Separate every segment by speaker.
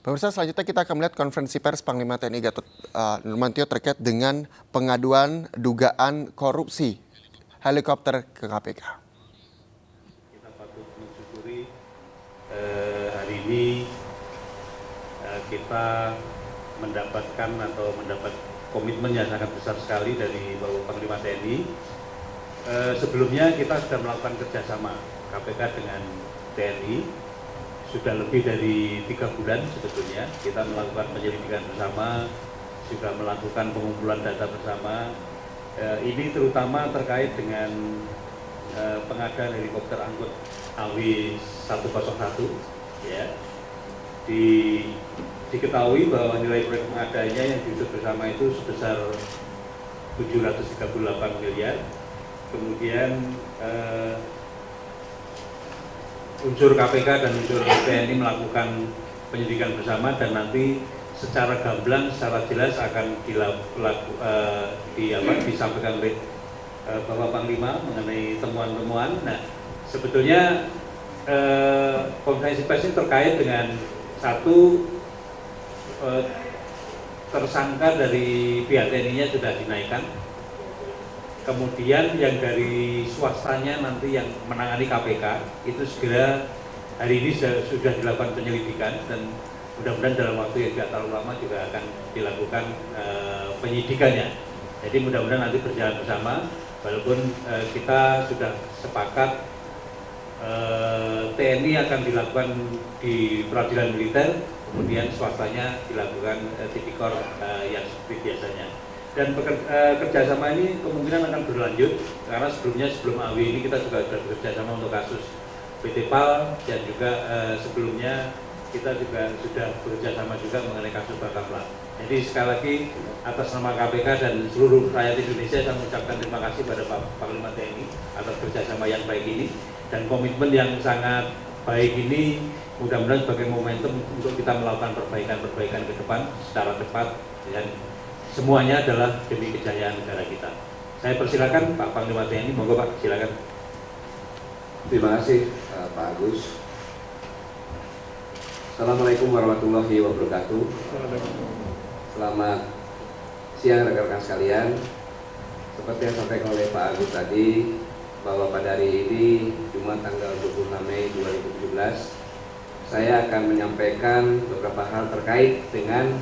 Speaker 1: Pemirsa, selanjutnya kita akan melihat konferensi pers Panglima TNI Gatot Nurmantio terkait dengan pengaduan dugaan korupsi helikopter ke KPK.
Speaker 2: Kita patut mensyukuri hari ini kita mendapatkan atau mendapat komitmen yang sangat besar sekali dari Bapak Panglima TNI. Sebelumnya kita sudah melakukan kerjasama KPK dengan TNI. Sudah lebih dari 3 bulan sebetulnya kita melakukan penyelidikan bersama, juga melakukan pengumpulan data bersama. Ini terutama terkait dengan pengadaan helikopter angkut AW101. Ya. Diketahui bahwa nilai proyek pengadaannya yang diusut bersama itu sebesar 738 miliar. Kemudian unsur KPK dan unsur TNI melakukan penyidikan bersama, dan nanti secara gamblang, secara jelas akan disampaikan oleh Bapak Panglima mengenai temuan-temuan. Nah, sebetulnya konferensi pers ini terkait dengan satu, tersangka dari pihak TNI-nya sudah dinaikkan. Kemudian yang dari swastanya nanti yang menangani KPK itu segera hari ini sudah dilakukan penyelidikan, dan mudah-mudahan dalam waktu yang tidak terlalu lama juga akan dilakukan penyidikannya. Jadi mudah-mudahan nanti berjalan bersama, walaupun kita sudah sepakat TNI akan dilakukan di peradilan militer, kemudian swastanya dilakukan tipikor yang seperti biasanya. Dan kerjasama ini kemungkinan akan berlanjut, karena sebelum AW ini kita juga sudah bekerjasama untuk kasus PT PAL, dan juga sebelumnya kita juga sudah bekerjasama juga mengenai kasus Bakamla. Jadi sekali lagi atas nama KPK dan seluruh rakyat Indonesia saya mengucapkan terima kasih pada Pak Panglima TNI atas kerjasama yang baik ini dan komitmen yang sangat baik ini. Mudah-mudahan sebagai momentum untuk kita melakukan perbaikan-perbaikan ke depan secara cepat, dan semuanya adalah demi kejayaan negara kita. Saya persilakan Pak Panglima TNI, monggo Pak, silakan.
Speaker 3: Terima kasih Pak Agus. Assalamualaikum warahmatullahi wabarakatuh. Selamat siang rekan-rekan sekalian. Seperti yang disampaikan oleh Pak Agus tadi, bahwa pada hari ini Jumat tanggal 26 Mei 2017, saya akan menyampaikan beberapa hal terkait dengan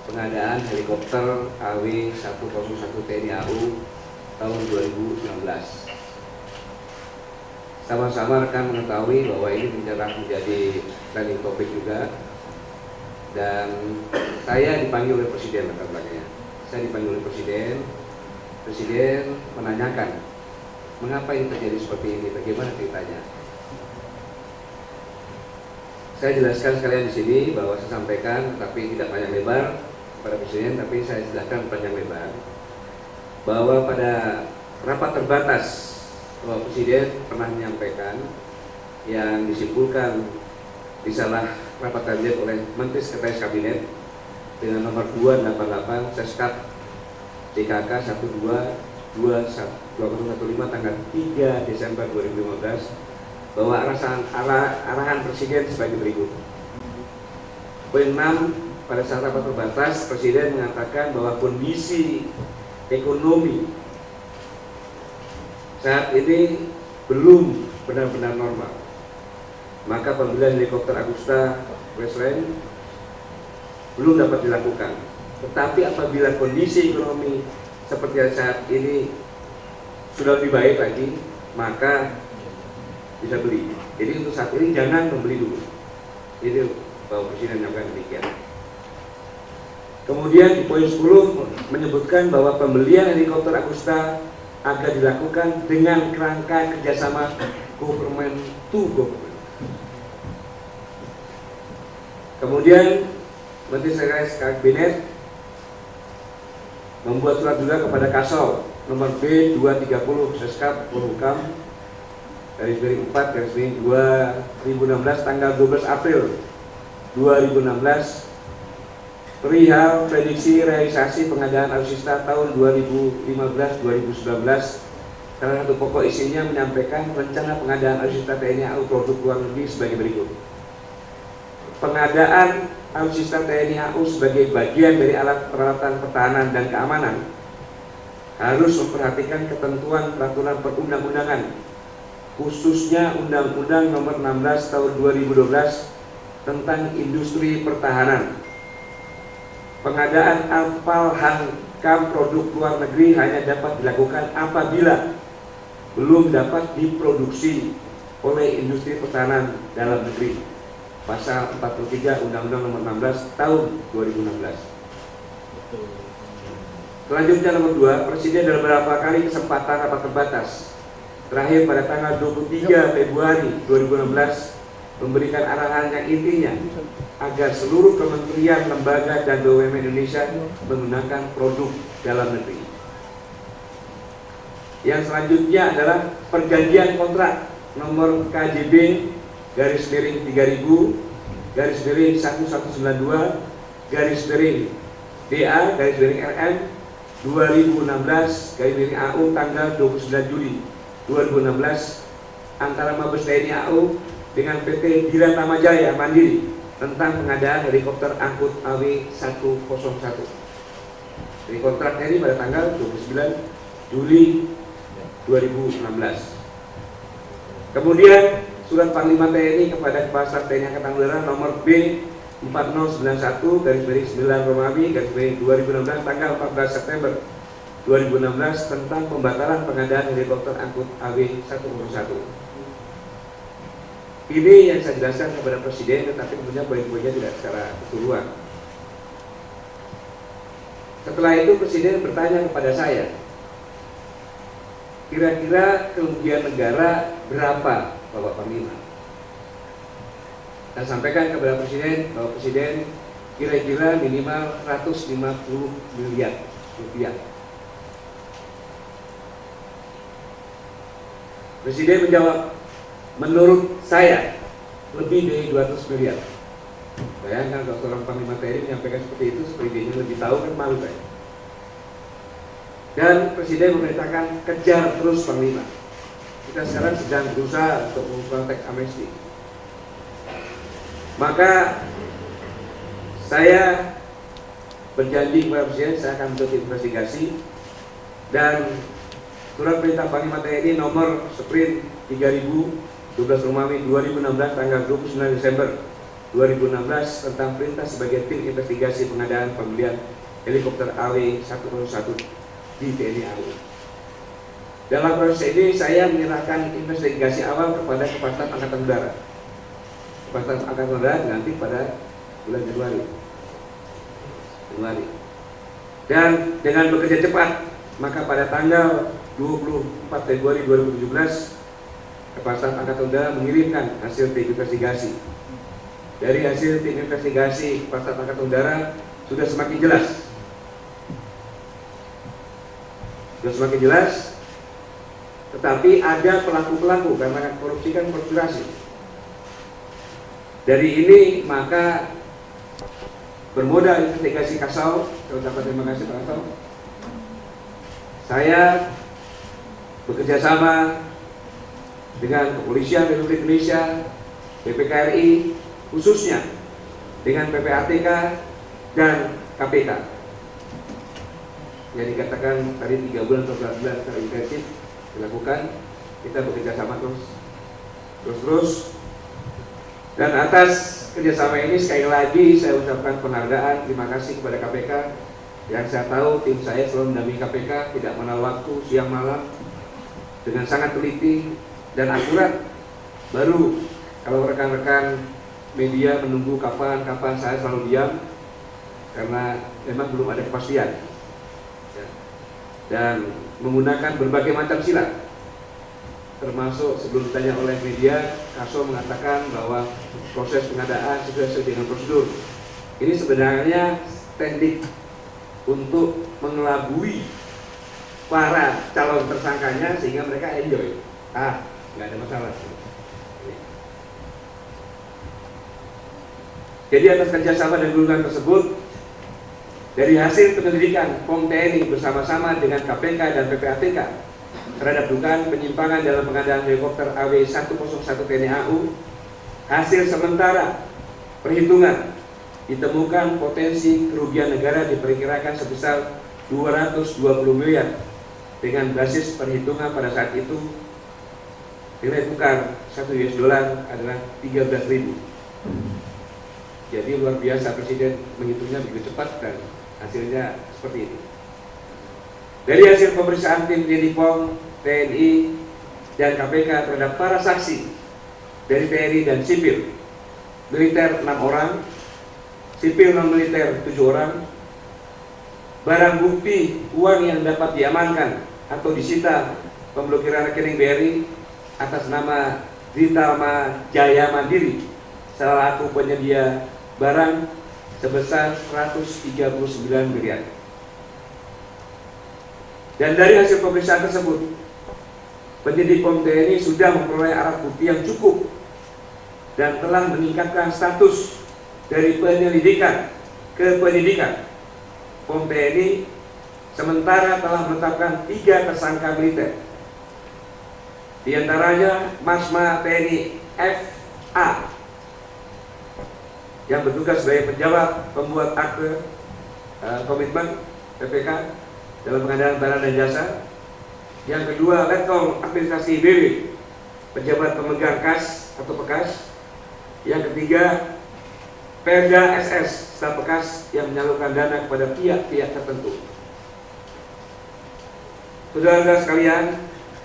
Speaker 3: pengadaan helikopter AW101 TNI AU tahun 2019. Sama-sama rekan mengetahui bahwa ini menjadi trending topik juga, dan saya dipanggil oleh Presiden rekan-rekannya. Saya dipanggil oleh Presiden menanyakan mengapa ini terjadi seperti ini, bagaimana ceritanya. Saya jelaskan sekalian di sini bahwa saya sampaikan, tapi tidak panjang lebar pada Presiden, tapi saya jelaskan panjang lebar bahwa pada rapat terbatas Bapak Presiden pernah menyampaikan yang disimpulkan disalah rapat kabinet oleh Menteri Sekretaris Kabinet dengan nomor 288 Seskap DKK 122015 tanggal 3 Desember 2015, bahwa arahan Presiden sebagai berikut. Poin 6, pada saat rapat terbatas, Presiden mengatakan bahwa kondisi ekonomi saat ini belum benar-benar normal. Maka pembelian helikopter Agusta Westland belum dapat dilakukan. Tetapi apabila kondisi ekonomi seperti saat ini sudah lebih baik lagi, maka bisa beli. Jadi untuk saat ini jangan membeli dulu. Itu Bapak Presiden menyampaikan demikian. Kemudian di poin 10 menyebutkan bahwa pembelian helikopter Agusta akan dilakukan dengan kerangka kerjasama government to government. Kemudian Menteri Sekretaris Kabinet membuat surat juga kepada Kasal nomor B230 Seskap Polhukam /4 /2016 tanggal 12 April 2016 perihal prediksi realisasi pengadaan alutsista tahun 2015-2019. Salah satu pokok isinya menyampaikan rencana pengadaan alutsista TNI AU produk luar negeri sebagai berikut. pengadaan alutsista TNI AU sebagai bagian dari alat peralatan pertahanan dan keamanan harus memperhatikan ketentuan peraturan perundang-undangan, khususnya Undang-Undang Nomor 16 Tahun 2012 tentang industri pertahanan. Pengadaan ampal hankam produk luar negeri hanya dapat dilakukan apabila belum dapat diproduksi oleh industri pertahanan dalam negeri. Pasal 43 Undang-Undang Nomor 16 Tahun 2016. Selanjutnya nomor 2, Presiden dalam beberapa kali kesempatan rapat terbatas terakhir pada tanggal 23 Februari 2016 memberikan arahan yang intinya agar seluruh kementerian, lembaga, dan BUMN Indonesia menggunakan produk dalam negeri. Yang selanjutnya adalah perjanjian kontrak nomor KJB garis miring 3000 garis miring 1192 garis miring DA garis miring RM 2016 garis miring AU tanggal 29 Juli 2016 antara Mabes TNI AU dengan PT Dira Tamajaya Mandiri tentang pengadaan helikopter angkut AW101. Jadi kontraknya ini pada tanggal 29 Juli 2016. Kemudian Surat Panglima TNI kepada Kepala Staf TNI Angkatan Udara nomor B4091 garis miring 9 Romawi garis miring 2016 tanggal 14 September 2016 tentang pembatalan pengadaan helikopter angkut AW101. Ini yang saya jelaskan kepada Presiden, tetapi tentunya poin-poinnya tidak secara keseluruhan. Setelah itu Presiden bertanya kepada saya, kira-kira kerugian negara berapa Bapak Panglima? Saya sampaikan kepada Presiden bahwa Presiden kira-kira minimal 150 miliar rupiah. Presiden menjawab, menurut saya lebih dari 200 miliar. Bayangkan kalau seorang Panglima TNI menyampaikan seperti itu, Presidennya lebih tahu kan malu saya. Dan Presiden memerintahkan kejar terus Panglima. Kita sekarang sedang berusaha untuk mengumpulkan teks amnesti. Maka saya berjanji kepada Presiden saya akan bentuk investigasi dan surat perintah Panglima TNI nomor Sprint 3012 Romawi 2016 tanggal 29 Desember 2016 tentang perintah sebagai tim investigasi pengadaan pembelian helikopter AW101 di TNI AU. Dalam proses ini saya menyerahkan investigasi awal kepada Kepala Staf Angkatan Udara. Kepala Staf Angkatan Udara nanti pada bulan Januari. Dan dengan bekerja cepat, maka pada tanggal 24 Februari 2017 Kepala Staf Angkatan Udara mengirimkan hasil tim investigasi. Dari hasil tim investigasi Kepala Staf Angkatan Udara sudah semakin jelas, tetapi ada pelaku-pelaku karena korupsi kan konspirasi. Dari ini maka bermodal investigasi Kasau, saya ucapkan terima kasih Pak Kasau. Saya bekerja sama dengan Kepolisian Republik Indonesia, BPKRI, khususnya dengan PPATK dan KPK. Yang dikatakan tadi 3 bulan atau 4 bulan secara intensif dilakukan, kita bekerja sama terus. Dan atas kerjasama ini sekali lagi saya ucapkan penghargaan, terima kasih kepada KPK yang saya tahu tim saya selalu mendampingi KPK, tidak mengenal waktu siang malam dengan sangat teliti dan akurat. Baru kalau rekan-rekan media menunggu kapan saya selalu diam karena memang belum ada kepastian dan menggunakan berbagai macam silat, termasuk sebelum ditanya oleh media, Kaso mengatakan bahwa proses pengadaan sesuai dengan prosedur. Ini sebenarnya teknik untuk mengelabui para calon tersangkanya sehingga mereka enjoy. Nggak ada masalah. Jadi atas kerjasama dan dukungan tersebut, dari hasil penyelidikan POM TNI bersama-sama dengan KPK dan PPATK terhadap dugaan penyimpangan dalam pengadaan helikopter AW101 TNI AU, hasil sementara perhitungan ditemukan potensi kerugian negara diperkirakan sebesar 220 miliar dengan basis perhitungan pada saat itu nilai tukar 1 US dollar adalah 13.000. Jadi luar biasa Presiden menghitungnya begitu cepat dan hasilnya seperti itu. Dari hasil pemeriksaan tim penyidik POM, TNI, dan KPK terhadap para saksi dari TNI dan sipil, militer 6 orang, sipil non-militer 7 orang, barang bukti uang yang dapat diamankan atau disita pemblokiran rekening BRI atas nama Ditama Jaya Mandiri selaku penyedia barang sebesar 139 miliar. Dan dari hasil pemeriksaan tersebut, penyidik POM TNI sudah memperoleh alat bukti yang cukup dan telah meningkatkan status dari penyelidikan ke penyidikan. POM TNI sementara telah menetapkan 3 tersangka militer, di antaranya Masma TNI FA yang bertugas sebagai penjawab pembuat akte komitmen PPK dalam pengadaan barang dan jasa. Yang kedua, Letkol Administrasi BW, pejabat pemegang kas atau pekas. Yang ketiga, Perda SS, staf bekas yang menyalurkan dana kepada pihak-pihak tertentu. Saudara-saudara sekalian,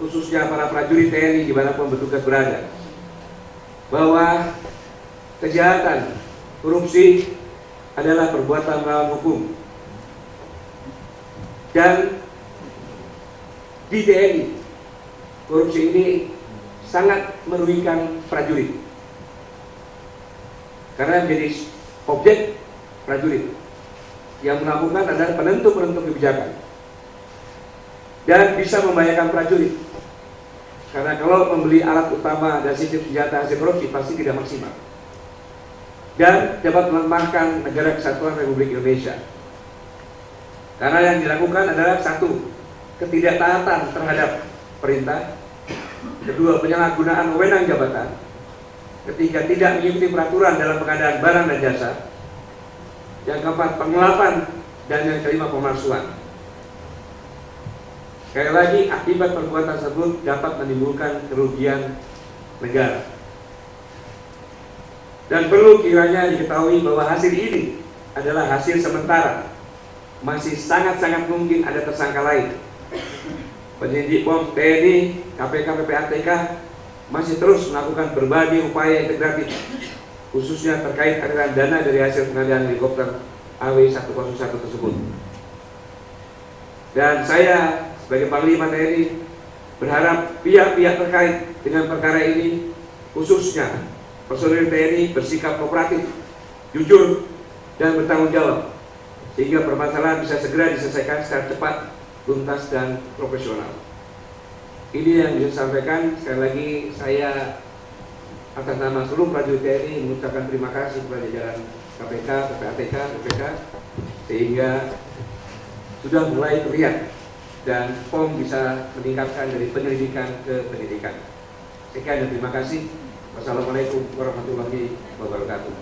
Speaker 3: khususnya para prajurit TNI dimanapun bertugas berada, bahwa kejahatan korupsi adalah perbuatan melawan hukum. Dan di TNI, korupsi ini sangat merugikan prajurit karena menjadi objek prajurit yang melakukan adalah penentu-penentu kebijakan dan bisa membahayakan prajurit karena kalau membeli alat utama dan sistem senjata hasil korupsi pasti tidak maksimal dan dapat melemahkan negara kesatuan Republik Indonesia. Karena yang dilakukan adalah satu, ketidaktaatan terhadap perintah, kedua, penyalahgunaan wewenang jabatan, ketiga, tidak mengikuti peraturan dalam pengadaan barang dan jasa, yang keempat, penggelapan, dan yang kelima, pemalsuan. Sekali lagi, akibat perbuatan tersebut dapat menimbulkan kerugian negara. Dan perlu kiranya diketahui bahwa hasil ini adalah hasil sementara. Masih sangat-sangat mungkin ada tersangka lain. Penyidik POM TNI, KPK, PPATK masih terus melakukan berbagai upaya integratif, khususnya terkait aliran dana dari hasil pengadaan helikopter AW101 tersebut. Dan saya sebagai Panglima TNI berharap pihak-pihak terkait dengan perkara ini, khususnya personil TNI, bersikap kooperatif, jujur, dan bertanggung jawab, sehingga permasalahan bisa segera diselesaikan secara cepat, tuntas, dan profesional. Ini yang disampaikan. Sekali lagi saya atas nama seluruh prajurit TNI mengucapkan terima kasih kepada jajaran KPK, PPATK, PPK, sehingga sudah mulai terlihat dan POM bisa meningkatkan dari penyelidikan ke penyidikan. Sekian dan terima kasih. Wassalamualaikum warahmatullahi wabarakatuh.